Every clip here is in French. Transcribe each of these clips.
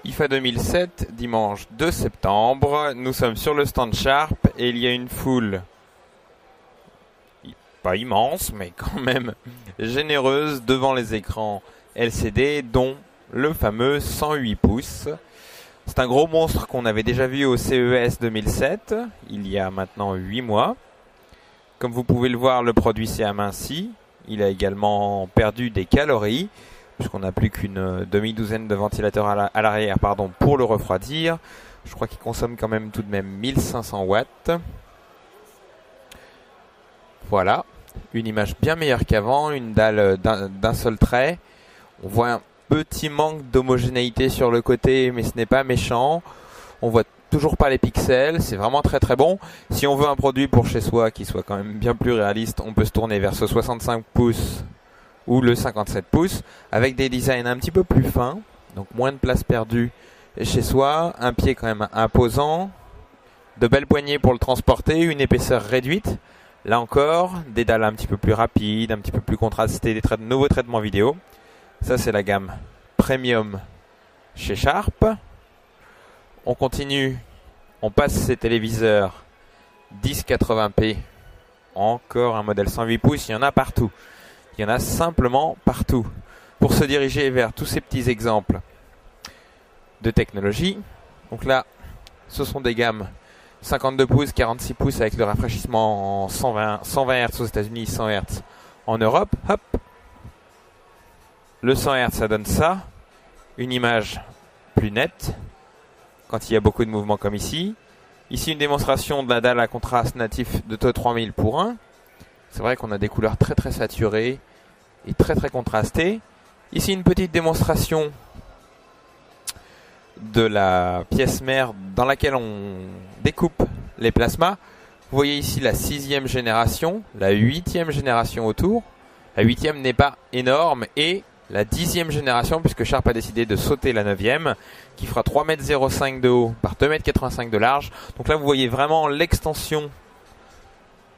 IFA 2007, dimanche 2 septembre, nous sommes sur le stand Sharp et il y a une foule, pas immense, mais quand même généreuse devant les écrans LCD, dont le fameux 108 pouces. C'est un gros monstre qu'on avait déjà vu au CES 2007, il y a maintenant 8 mois. Comme vous pouvez le voir, le produit s'est aminci. Il a également perdu des calories, puisqu'on n'a plus qu'une demi-douzaine de ventilateurs à l'arrière pour le refroidir. Je crois qu'il consomme quand même tout de même 1500 watts. Voilà, une image bien meilleure qu'avant, une dalle d'un seul trait. On voit un petit manque d'homogénéité sur le côté, mais ce n'est pas méchant. On voit toujours pas les pixels, c'est vraiment très très bon. Si on veut un produit pour chez soi qui soit quand même bien plus réaliste, on peut se tourner vers ce 65 pouces ou le 57 pouces avec des designs un petit peu plus fins, donc moins de place perdue chez soi, un pied quand même imposant, de belles poignées pour le transporter, une épaisseur réduite. Là encore, des dalles un petit peu plus rapides, un petit peu plus contrastées, des nouveaux traitements vidéo. Ça c'est la gamme Premium chez Sharp. On continue, on passe ces téléviseurs 1080p, encore un modèle 108 pouces, il y en a partout. Il y en a simplement partout. Pour se diriger vers tous ces petits exemples de technologie, donc là, ce sont des gammes 52 pouces, 46 pouces avec le rafraîchissement en 120 Hz aux États-Unis, 100 Hz en Europe. Hop. Le 100 Hz, ça donne ça. Une image plus nette quand il y a beaucoup de mouvements comme ici. Ici, une démonstration de la dalle à contraste natif de TOE 3000 pour 1. C'est vrai qu'on a des couleurs très très saturées et très très contrastées. Ici, une petite démonstration de la pièce mère dans laquelle on découpe les plasmas. Vous voyez ici la 6e génération, la 8e génération autour. La 8e n'est pas énorme et la 10e génération, puisque Sharp a décidé de sauter la 9e, qui fera 3,05 m de haut par 2,85 m de large. Donc là, vous voyez vraiment l'extension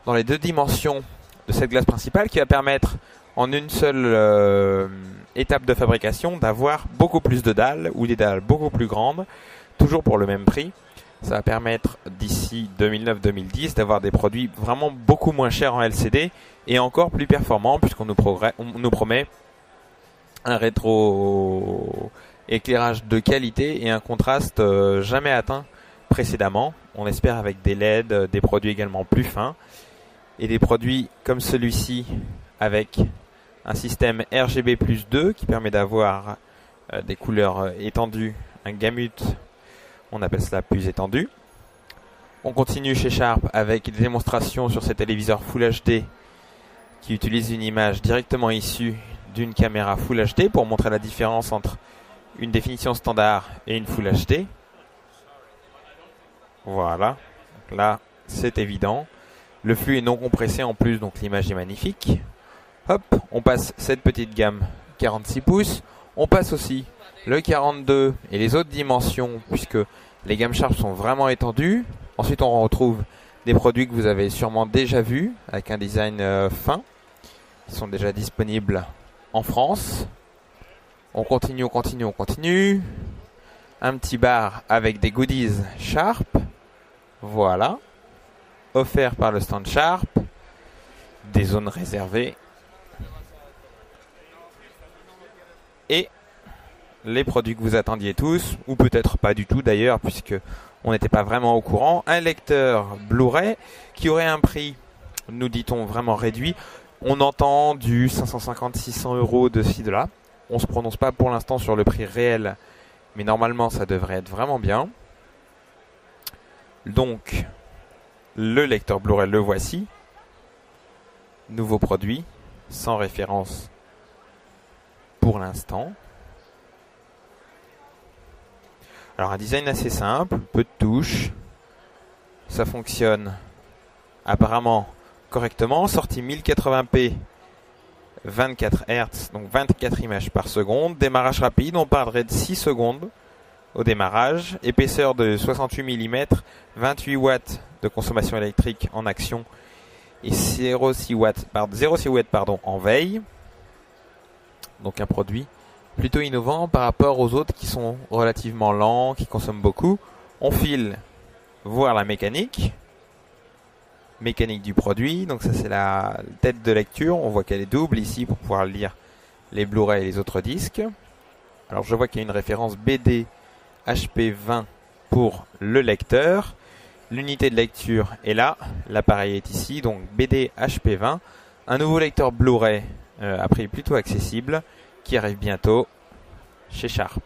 dans les deux dimensions de cette glace principale qui va permettre, en une seule étape de fabrication, d'avoir beaucoup plus de dalles ou des dalles beaucoup plus grandes, toujours pour le même prix. Ça va permettre, d'ici 2009-2010, d'avoir des produits vraiment beaucoup moins chers en LCD et encore plus performants, puisqu'on nous promet un rétro-éclairage de qualité et un contraste jamais atteint précédemment. On espère avec des LED, des produits également plus fins et des produits comme celui-ci avec un système RGB+2 qui permet d'avoir des couleurs étendues, un gamut, on appelle cela plus étendu. On continue chez Sharp avec des démonstrations sur ces téléviseurs Full HD qui utilisent une image directement issue d'une caméra Full HD pour montrer la différence entre une définition standard et une Full HD. Voilà, donc là c'est évident. Le flux est non compressé en plus, donc l'image est magnifique. Hop, on passe cette petite gamme 46 pouces. On passe aussi le 42 et les autres dimensions, puisque les gammes Sharp sont vraiment étendues. Ensuite, on retrouve des produits que vous avez sûrement déjà vus, avec un design fin. Ils sont déjà disponibles en France. On continue. Un petit bar avec des goodies Sharp. Voilà. Offert par le stand Sharp. Des zones réservées. Et les produits que vous attendiez tous, ou peut-être pas du tout d'ailleurs, puisque on n'était pas vraiment au courant. Un lecteur Blu-ray qui aurait un prix, nous dit-on, vraiment réduit. On entend du 550-600 € de ci, de là. On ne se prononce pas pour l'instant sur le prix réel, mais normalement ça devrait être vraiment bien. Donc, le lecteur Blu-ray, le voici. Nouveau produit, sans référence pour l'instant. Alors un design assez simple, peu de touches. Ça fonctionne apparemment correctement. Sortie 1080p, 24 Hz, donc 24 images par seconde. Démarrage rapide, on parlerait de 6 secondes au démarrage. Épaisseur de 68 mm, 28 watts de consommation électrique en action et 0,6 watts en veille. Donc un produit plutôt innovant par rapport aux autres qui sont relativement lents, qui consomment beaucoup. On file voir la mécanique du produit. Donc ça c'est la tête de lecture. On voit qu'elle est double ici pour pouvoir lire les Blu-ray et les autres disques. Alors je vois qu'il y a une référence BD HP20 pour le lecteur. L'unité de lecture est là, l'appareil est ici, donc BD HP20. Un nouveau lecteur Blu-ray à prix plutôt accessible qui arrive bientôt chez Sharp.